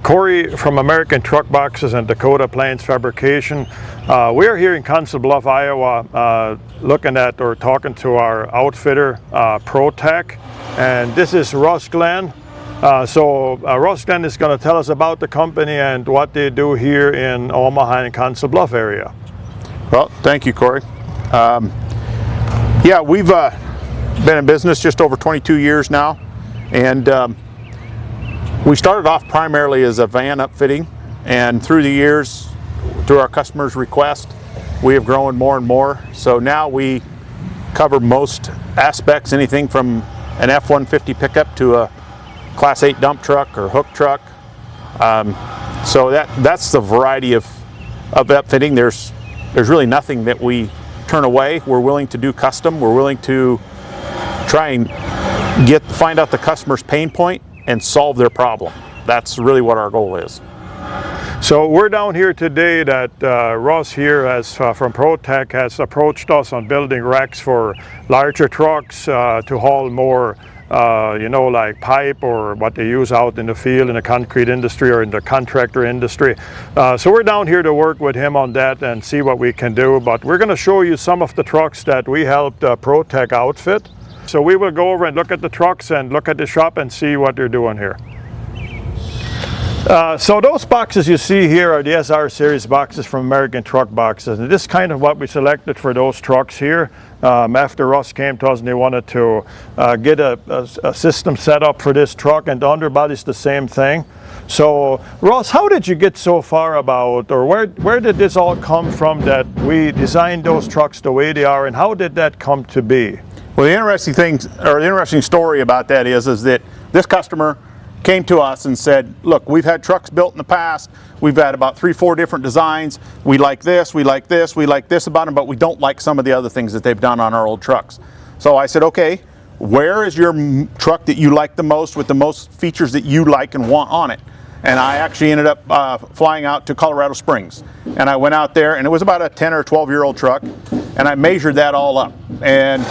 Cory from American Truckboxes and Dakota Plains Fabrication. We're here in Council Bluffs, Iowa, looking at or talking to our outfitter, ProTech, and this is Russ Glenn. Russ Glenn is going to tell us about the company and what they do here in Omaha and Council Bluffs area. Well, thank you, Cory. Yeah, we've been in business just over 22 years now, and we started off primarily as a van upfitting, and through the years, through our customers' request, we have grown more and more. So now we cover most aspects, anything from an F-150 pickup to a Class 8 dump truck or hook truck. So that's the variety of upfitting. There's really nothing that we turn away. We're willing to do custom. We're willing to try and find out the customer's pain point and solve their problem. That's really what our goal is. So we're down here today that Russ here from ProTech has approached us on building racks for larger trucks to haul more like pipe or what they use out in the field in the concrete industry or in the contractor industry. So we're down here to work with him on that and see what we can do. But we're going to show you some of the trucks that we helped ProTech outfit. So we will go over and look at the trucks and look at the shop and see what they're doing here. So those boxes you see here are the SR series boxes from American Truckboxes, and this is kind of what we selected for those trucks here. After Russ came to us and they wanted to get a system set up for this truck, and the underbody's the same thing. So Russ, how did you get so far about, or where did this all come from that we designed those trucks the way they are, and how did that come to be? Well, the interesting thing, or the interesting story about that is that this customer came to us and said, look, we've had trucks built in the past. We've had about 3-4 different designs. We like this, we like this, we like this about them, but we don't like some of the other things that they've done on our old trucks. So I said, okay, where is your truck that you like the most with the most features that you like and want on it? And I actually ended up flying out to Colorado Springs. And I went out there, and it was about a 10 or 12-year-old truck, and I measured that all up. And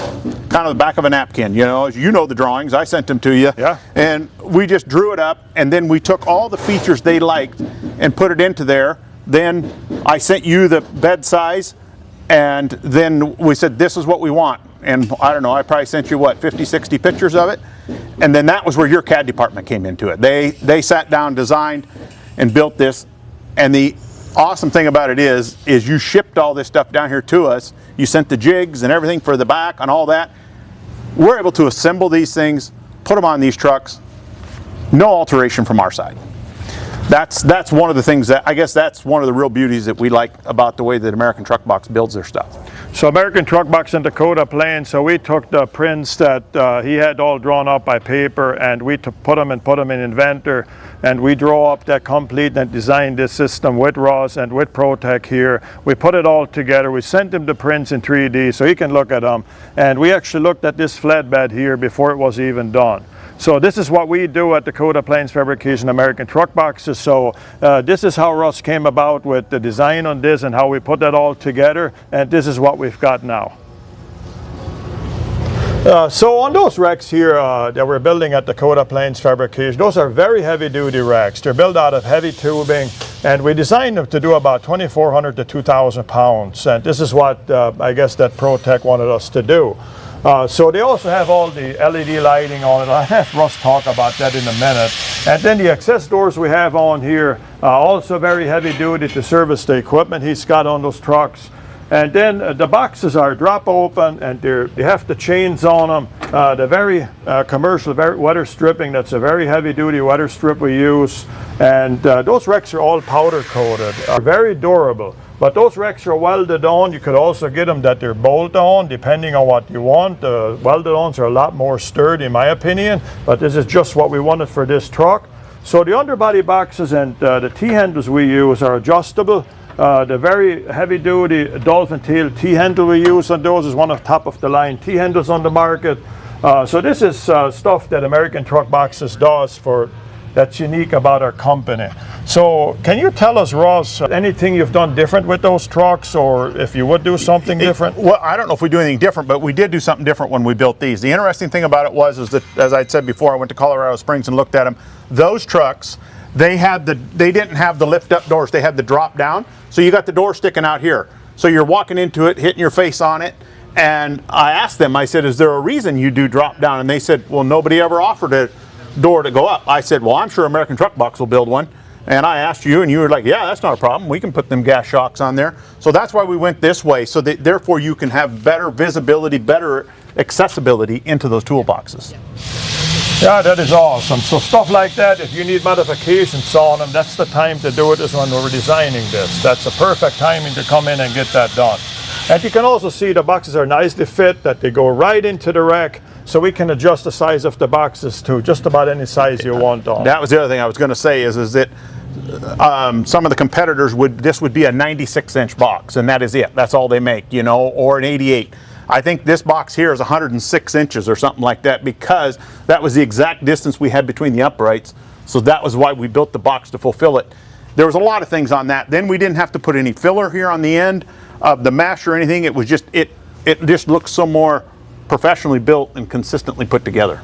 kind of the back of a napkin, as you know the drawings, I sent them to you. Yeah. And we just drew it up, and then we took all the features they liked and put it into there. Then I sent you the bed size, and then we said, this is what we want. And I don't know, I probably sent you, 50, 60 pictures of it? And then that was where your CAD department came into it. They sat down, designed, and built this. And the awesome thing about it is you shipped all this stuff down here to us. You sent the jigs and everything for the back and all that. We're able to assemble these things, put them on these trucks, no alteration from our side. That's one of the things that, I guess that's one of the real beauties that we like about the way that American Truckbox builds their stuff. So American Truckbox in Dakota Plains, so we took the prints that he had all drawn up by paper, and we put them in Inventor, and we draw up that complete and designed this system with Ross and with ProTech here. We put it all together. We sent him the prints in 3D so he can look at them, and we actually looked at this flatbed here before it was even done. So this is what we do at Dakota Plains Fabrication, American Truckboxes. So this is how Russ came about with the design on this and how we put that all together, and this is what we've got now. So on those racks here that we're building at Dakota Plains Fabrication, those are very heavy duty racks. They're built out of heavy tubing, and we designed them to do about 2,400 to 2,000 pounds. And this is what I guess that ProTech wanted us to do. So they also have all the LED lighting on it. I'll have Russ talk about that in a minute. And then the access doors we have on here, also very heavy duty to service the equipment he's got on those trucks. And then the boxes are drop open, and they have the chains on them. The very commercial weather stripping, that's a very heavy duty weather strip we use. And those racks are all powder coated, are very durable. But those racks are welded on. You could also get them that they're bolt on, depending on what you want. The welded ons are a lot more sturdy, in my opinion, but this is just what we wanted for this truck. So the underbody boxes and the T-handles we use are adjustable. The very heavy-duty dolphin tail T-handle we use on those is one of top-of-the-line T-handles on the market. So this is stuff that American Truckboxes does that's unique about our company. So can you tell us, Ross, anything you've done different with those trucks, or if you would do something different? Well, I don't know if we do anything different, but we did do something different when we built these. The interesting thing about it is that, as I'd said before, I went to Colorado Springs and looked at them. Those trucks they didn't have the lift up doors, they had the drop down. So you got the door sticking out here. So you're walking into it, hitting your face on it. And I asked them, I said, is there a reason you do drop down? And they said, well, nobody ever offered a door to go up. I said, well, I'm sure American Truckbox will build one. And I asked you, and you were like, yeah, that's not a problem. We can put them gas shocks on there. So that's why we went this way, so that therefore you can have better visibility, better accessibility into those toolboxes. Yeah, that is awesome. So stuff like that, if you need modifications on them, that's the time to do it, is when we're designing this. That's the perfect timing to come in and get that done. And you can also see the boxes are nicely fit, that they go right into the rack, so we can adjust the size of the boxes to just about any size you want on. That was the other thing I was going to say is that some of the competitors this would be a 96-inch box, and that is it. That's all they make, you know, or an 88. I think this box here is 106 inches or something like that, because that was the exact distance we had between the uprights. So that was why we built the box to fulfill it. There was a lot of things on that. Then we didn't have to put any filler here on the end of the mesh or anything. It was just, it just looks so more professionally built and consistently put together.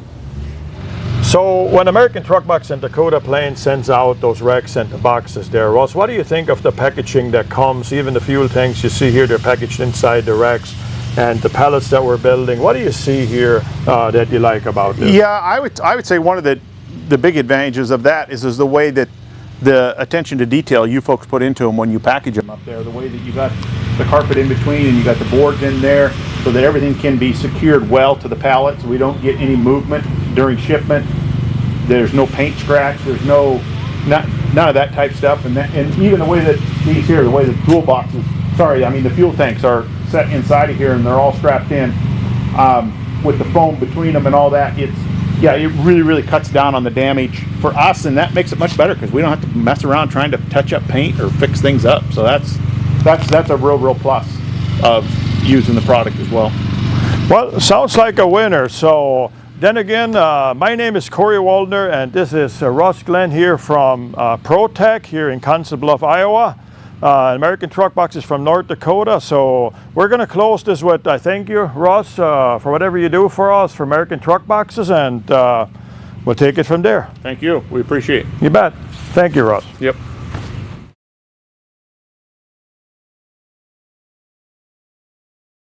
So when American Truckbox and Dakota Plains sends out those racks and the boxes there, Ross, what do you think of the packaging that comes, even the fuel tanks you see here, they're packaged inside the racks, and the pallets that we're building? What do you see here that you like about this? Yeah, I would say one of the big advantages of that is the way that the attention to detail you folks put into them when you package them up there. The way that you got the carpet in between and you got the boards in there, so that everything can be secured well to the pallet, so we don't get any movement during shipment. There's no paint scratch. There's none of that type stuff. And even the way that these here, the way the toolboxes, the fuel tanks are set inside of here, and they're all strapped in with the foam between them and all that. It really cuts down on the damage for us, and that makes it much better because we don't have to mess around trying to touch up paint or fix things up. So that's a real plus of using the product as well. Well, sounds like a winner. So then again, my name is Cory Waldner, and this is Russ Glenn here from ProTech here in Council Bluffs, Iowa. American Truckboxes from North Dakota. So we're going to close this with I thank you, Russ, for whatever you do for us for American Truckboxes, and we'll take it from there. Thank you. We appreciate it. You bet. Thank you, Russ. Yep.